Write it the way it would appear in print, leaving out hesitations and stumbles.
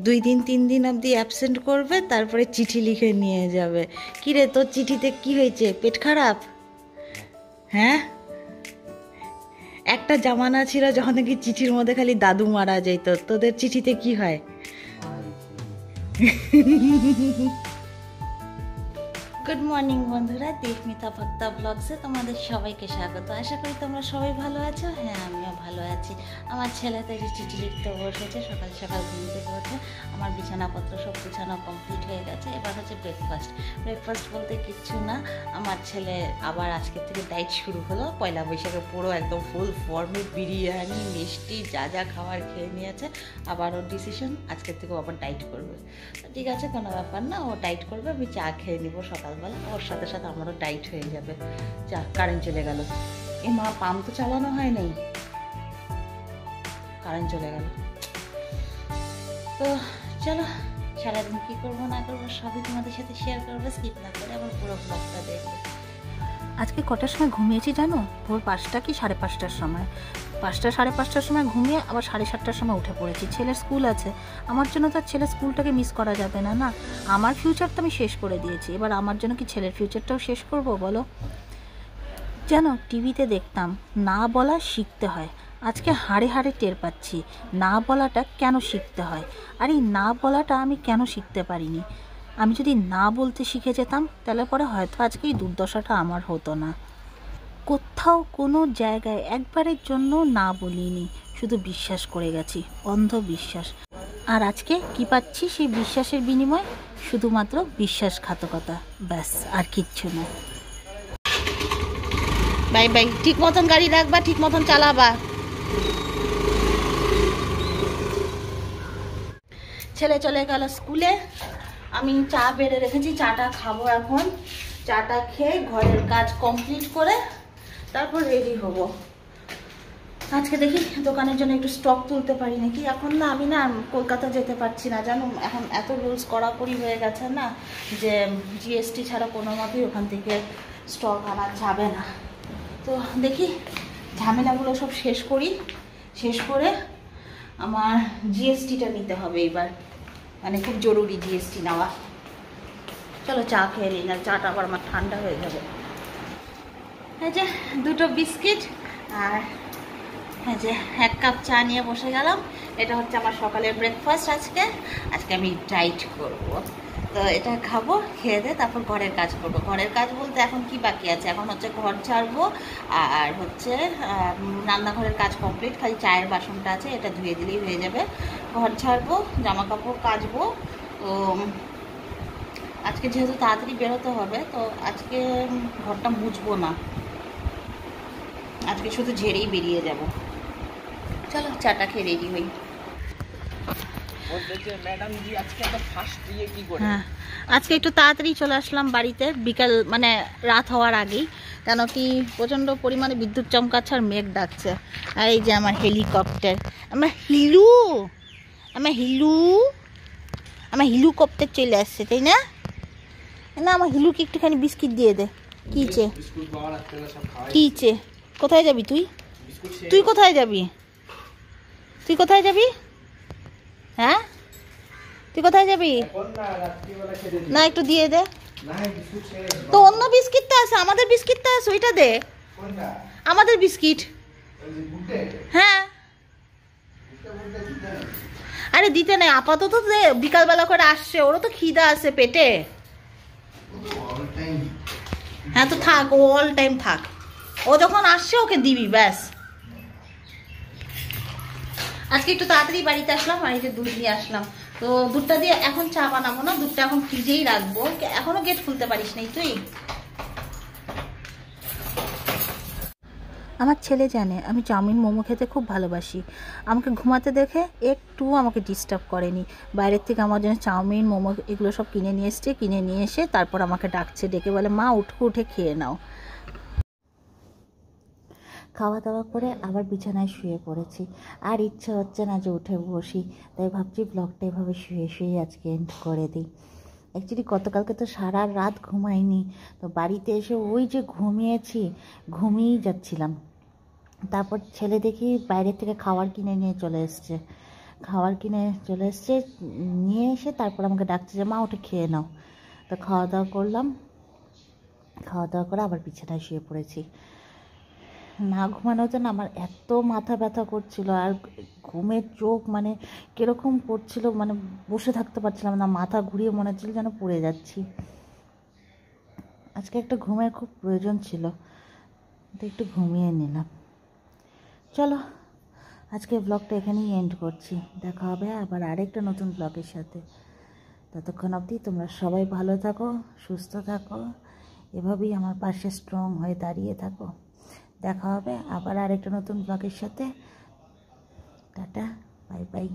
2 দিন 3 দিন অবধি অ্যাবসেন্ট করবে, তারপরে চিঠি লিখে নিয়ে যাবে। কিরে তোর চিঠিতে কি হয়েছে, পেট খারাপ? হ্যাঁ, একটা জামানা ছিল যখন নাকি চিঠির মধ্যে খালি দাদু মারা যেত, তোদের চিঠিতে কি হয়? গুড মর্নিং বন্ধুরা, দেবমিতা ভক্তা ব্লগসে তোমাদের সবাইকে স্বাগত। আশা করি তোমরা সবাই ভালো আছো। হ্যাঁ, আমিও ভালো আছি। আমার ছেলে তো যে চিঠি লিখতে বসেছে, সকাল সকাল ঘুম থেকে উঠে আমার বিছানাপত্র সব গুছানো কমপ্লিট হয়ে গেছে। এবার হচ্ছে ব্রেকফাস্ট বলতে কিচ্ছু না, আমার ছেলে আবার আজকের থেকে ডায়েট শুরু হলো। পয়লা বৈশাখে পুরো একদম ফুল ফর্মে বিরিয়ানি মিষ্টি যা যা খাবার খেয়ে নিয়েছে। আবার ওর ডিসিশন আজকের থেকে আবার ডায়েট করবে। ঠিক আছে, কোনো ব্যাপার না, ও ডায়েট করবে, আমি চা খেয়ে নিবো সকালবেলা, ওর সাথে সাথে আমারও ডায়েট হয়ে যাবে। যা, কারেন্ট চলে গেল। এ মা, পাম্প তো চালানো হয় নাই, কারেন্ট চলে গেল। তো চলো, সারাদিন কী করবো না করবো সবই তোমাদের সাথে শেয়ার করবো, স্কিপ না করে আবার পুরো ব্লগটা দেখবে। আজকে কটার সময় ঘুমিয়েছি জানো? ভোর 5টা কি 5:30টার সময়। 5টা 5:30টার সময় ঘুমিয়ে আবার 7:30টার সময় উঠে পড়েছি। ছেলের স্কুল আছে, আমার জন্য তো ছেলের স্কুলটাকে মিস করা যাবে না। না, আমার ফিউচার তো আমি শেষ করে দিয়েছি, এবার আমার জন্য কি ছেলের ফিউচারটাও শেষ করব বলো? জানো, টিভিতে দেখতাম না বলা শিখতে হয়, আজকে হাড়ে হাড়ে টের পাচ্ছি না বলাটা কেন শিখতে হয়। আর এই না বলাটা আমি কেন শিখতে পারিনি? আমি যদি না বলতে শিখে যেতাম তাহলে পরে হয়তো আজকে এই দুর্দশাটা আমার হতো না। কোথাও কোনো জায়গায় একবারের জন্য না বলিনি, শুধু বিশ্বাস করে গেছি, অন্ধ বিশ্বাস। আর আজকে কি পাচ্ছি সেই বিশ্বাসের বিনিময়ে? শুধুমাত্র বিশ্বাসঘাতকতা, ব্যাস, আর কিচ্ছু না। বাই বাই, ঠিক মতন গাড়ি রাখবা, ঠিক মতন চালাবা। ছেলে চলে গেল স্কুলে, আমি চা বেড়ে রেখেছি, চাটা খাবো এখন। চাটা খেয়ে ঘরের কাজ কমপ্লিট করে তারপর রেডি হব। আজকে দেখি দোকানের জন্য একটু স্টক তুলতে পারি নাকি। এখন না, আমি না কলকাতা যেতে পারছি না জানো, এখন এত রুলস কড়াকড়ি হয়ে গেছে না, যে জিএসটি ছাড়া কোনো মতেই ওখান থেকে স্টক আনা যাবে না। তো দেখি ঝামেলাগুলো সব শেষ করি, শেষ করে আমার জিএসটিটা নিতে হবে এবার, মানে খুব জরুরি জিএসটি নেওয়া। চলো চা খেয়ে নিই, না চাটা আবার আমার ঠান্ডা হয়ে যাবে। এই যে 2টো বিস্কিট আর এই যে 1 কাপ চা নিয়ে বসে গেলাম। এটা হচ্ছে আমার সকালের ব্রেকফাস্ট। আজকে আমি ডায়েট করব, তো এটা খাবো, খেয়ে দিয়ে তারপর ঘরের কাজ করবো। ঘরের কাজ বলতে এখন কি বাকি আছে, এখন হচ্ছে ঘর ঝাড়বো আর হচ্ছে রান্নাঘরের কাজ কমপ্লিট, খালি চায়ের বাসনটা আছে, এটা ধুয়ে দিলেই হয়ে যাবে। ঘর ঝাড়বো, জামা কাপড় কাচবো। তো আজকে যেহেতু তাড়াতাড়ি বেরোতে হবে, তো আজকে ঘরটা মুছবো না, আজকে শুধু ঝেড়েই বেরিয়ে যাব। চলো চাটা খেয়ে রেডি হই। হ্যাঁ, আজকে একটু তাড়াতাড়ি চলে আসলাম বাড়িতে, বিকাল মানে রাত হওয়ার আগেই, কেন কি প্রচণ্ড পরিমাণে বিদ্যুৎ চমকাচ্ছে আর মেঘ ডাকছে। আর এই যে আমার হেলিকপ্টার, আমার হিলুকপ্টার চলে আসছে, তাই না? না, আমার হিলুকে একটুখানি বিস্কিট দিয়ে দে। কিছে কোথায় যাবি তুই? তুই কোথায় যাবি? হ্যাঁ, তুই কোথায় যাবি? না, একটু দিয়ে দে তো। অন্য বিস্কিটটা আছে, আমাদের বিস্কিটটা আছে, ওইটা দে। আমাদের বিস্কিট, হ্যাঁ। আরে দিতে নেই, আপাতত দে, বিকালবেলা করে আসছে, ওরও তো খিদা আছে পেটে। হ্যাঁ তো থাক, ও অল টাইম থাক, ও যখন আসছে ওকে দিবি, ব্যাস। আজকে একটু তাড়াতাড়ি বাড়িতে আসলাম, বাড়িতে দুধ নিয়ে আসলাম। তো দুধটা দিয়ে এখন চা বানাবো না, দুধটা এখন ফ্রিজেই রাখবো। এখনো গেট খুলতে পারিস নাই তুই? আমার ছেলে জানে আমি চাউমিন মোমো খেতে খুব ভালোবাসি, আমাকে ঘুমাতে দেখে একটু আমাকে ডিস্টার্ব করেনি। বাইরের থেকে আমার জন্য চাউমিন মোমো এগুলো সব কিনে নিয়ে এসে তারপর আমাকে ডাকছে, ডেকে বলে মা উঠে খেয়ে নাও। খাওয়া দাওয়া করে আবার বিছানায় শুয়ে পড়েছি, আর ইচ্ছে হচ্ছে না যে উঠে বসি, তাই ভাবছি ব্লগটা এভাবে শুয়ে আজকে এন্ড করে দিই। অ্যাকচুয়ালি গতকালকে তো সারা রাত ঘুমাইনি, তো বাড়িতে এসে ওই যে ঘুমিয়েই যাচ্ছিলাম। তারপর ছেলে দেখি বাইরে থেকে খাবার কিনে নিয়ে চলে এসছে, খাবার কিনে চলে এসছে, নিয়ে এসে তারপর আমাকে ডাকছে যে মা ওটা খেয়ে নাও। তো খাওয়া দাওয়া করলাম, খাওয়া দাওয়া করে আবার বিছানায় শুয়ে পড়েছি। না ঘুমানোতে না আমার এত মাথা ব্যথা করছিল, আর ঘুমের চোখ মানে কীরকম করছিল, মানে বসে থাকতে পারছিলাম না, মাথা ঘুরিয়ে মনে হচ্ছিল যেন পড়ে যাচ্ছি। আজকে একটা ঘুমের খুব প্রয়োজন ছিল, তো একটু ঘুমিয়ে নিলাম। চলো আজকে ব্লগটা এখানেই এন্ড করছি, দেখা হবে আবার আরেকটা নতুন ব্লগের সাথে। ততক্ষণ অবধি তোমরা সবাই ভালো থাকো, সুস্থ থাকো, এভাবেই আমার পাশে স্ট্রং হয়ে দাঁড়িয়ে থাকো। দেখা হবে আবার আরেকটা নতুন ব্লগের সাথে। Tata, bye bye.